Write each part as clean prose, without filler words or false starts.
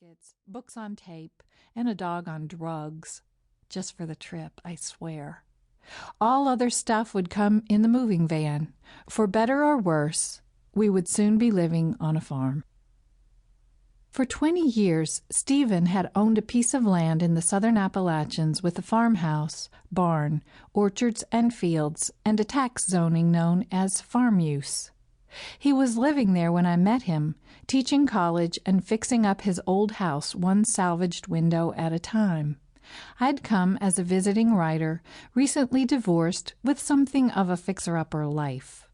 tickets, books on tape, and a dog on drugs. Just for the trip, I swear. All other stuff would come in the moving van. For better or worse, we would soon be living on a farm. For 20 years, Stephen had owned a piece of land in the southern Appalachians with a farmhouse, barn, orchards and fields, and a tax zoning known as farm use. He was living there when I met him, teaching college and fixing up his old house one salvaged window at a time. I'd come as a visiting writer, recently divorced, with something of a fixer-upper life.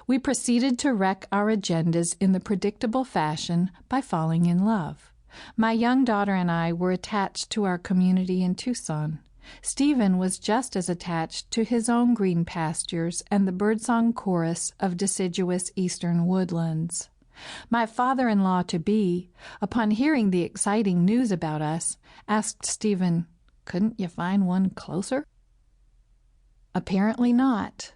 We proceeded to wreck our agendas in the predictable fashion by falling in love. My young daughter and I were attached to our community in Tucson. Stephen was just as attached to his own green pastures and the birdsong chorus of deciduous eastern woodlands. My father-in-law-to-be, upon hearing the exciting news about us, asked Stephen, "Couldn't you find one closer?" Apparently not.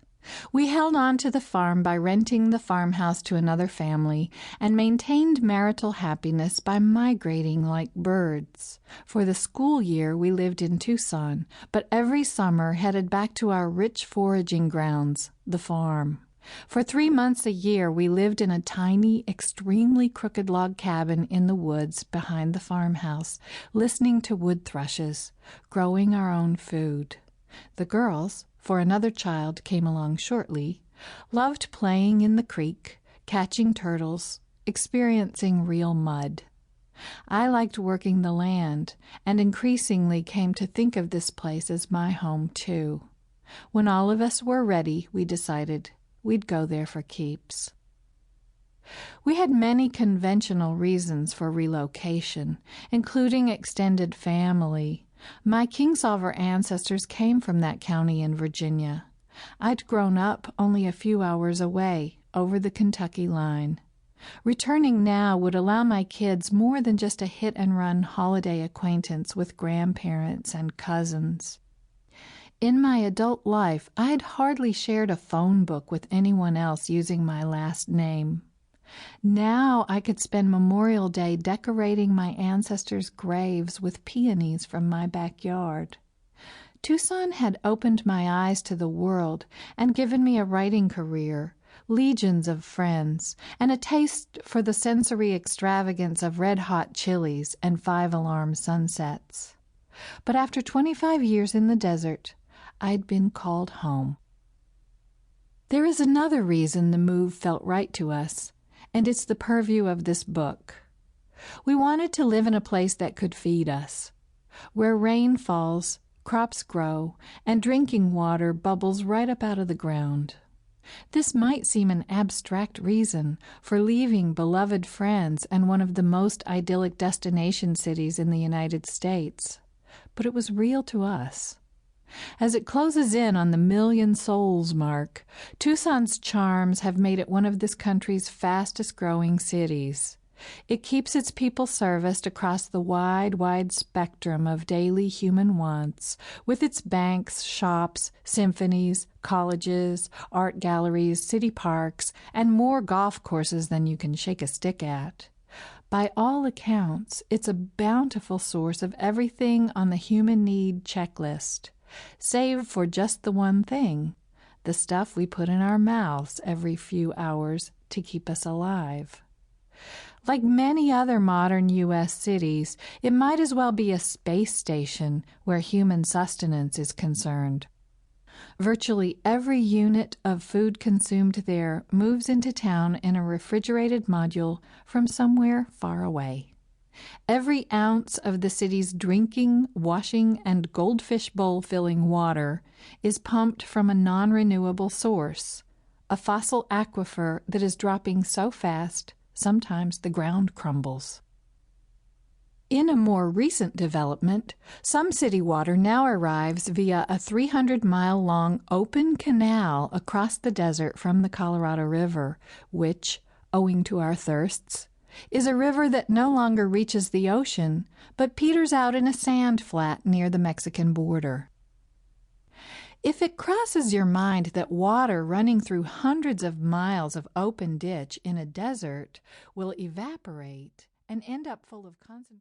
We held on to the farm by renting the farmhouse to another family and maintained marital happiness by migrating like birds. For the school year, we lived in Tucson, but every summer headed back to our rich foraging grounds, the farm. For 3 months a year, we lived in a tiny, extremely crooked log cabin in the woods behind the farmhouse, listening to wood thrushes, growing our own food. The girls, for another child came along shortly, loved playing in the creek, catching turtles, experiencing real mud. I liked working the land, and increasingly came to think of this place as my home, too. When all of us were ready, we decided we'd go there for keeps. We had many conventional reasons for relocation, including extended family. My Kingsolver ancestors came from that county in Virginia. I'd grown up only a few hours away, over the Kentucky line. Returning now would allow my kids more than just a hit-and-run holiday acquaintance with grandparents and cousins. In my adult life, I'd hardly shared a phone book with anyone else using my last name. Now I could spend Memorial Day decorating my ancestors' graves with peonies from my backyard. Tucson had opened my eyes to the world and given me a writing career, legions of friends, and a taste for the sensory extravagance of red-hot chilies and five-alarm sunsets. But after 25 years in the desert, I'd been called home. There is another reason the move felt right to us, and it's the purview of this book. We wanted to live in a place that could feed us, where rain falls, crops grow, and drinking water bubbles right up out of the ground. This might seem an abstract reason for leaving beloved friends and one of the most idyllic destination cities in the United States, but it was real to us. As it closes in on the 1,000,000 souls mark, Tucson's charms have made it one of this country's fastest-growing cities. It keeps its people serviced across the wide spectrum of daily human wants, with its banks, shops, symphonies, colleges, art galleries, city parks, and more golf courses than you can shake a stick at. By all accounts, it's a bountiful source of everything on the human need checklist, save for just the one thing, the stuff we put in our mouths every few hours to keep us alive. Like many other modern U.S. cities, it might as well be a space station where human sustenance is concerned. Virtually every unit of food consumed there moves into town in a refrigerated module from somewhere far away. Every ounce of the city's drinking, washing, and goldfish bowl-filling water is pumped from a non-renewable source, a fossil aquifer that is dropping so fast, sometimes the ground crumbles. In a more recent development, some city water now arrives via a 300-mile-long open canal across the desert from the Colorado River, which, owing to our thirsts, is a river that no longer reaches the ocean, but peters out in a sand flat near the Mexican border. If it crosses your mind that water running through hundreds of miles of open ditch in a desert will evaporate and end up full of concentrated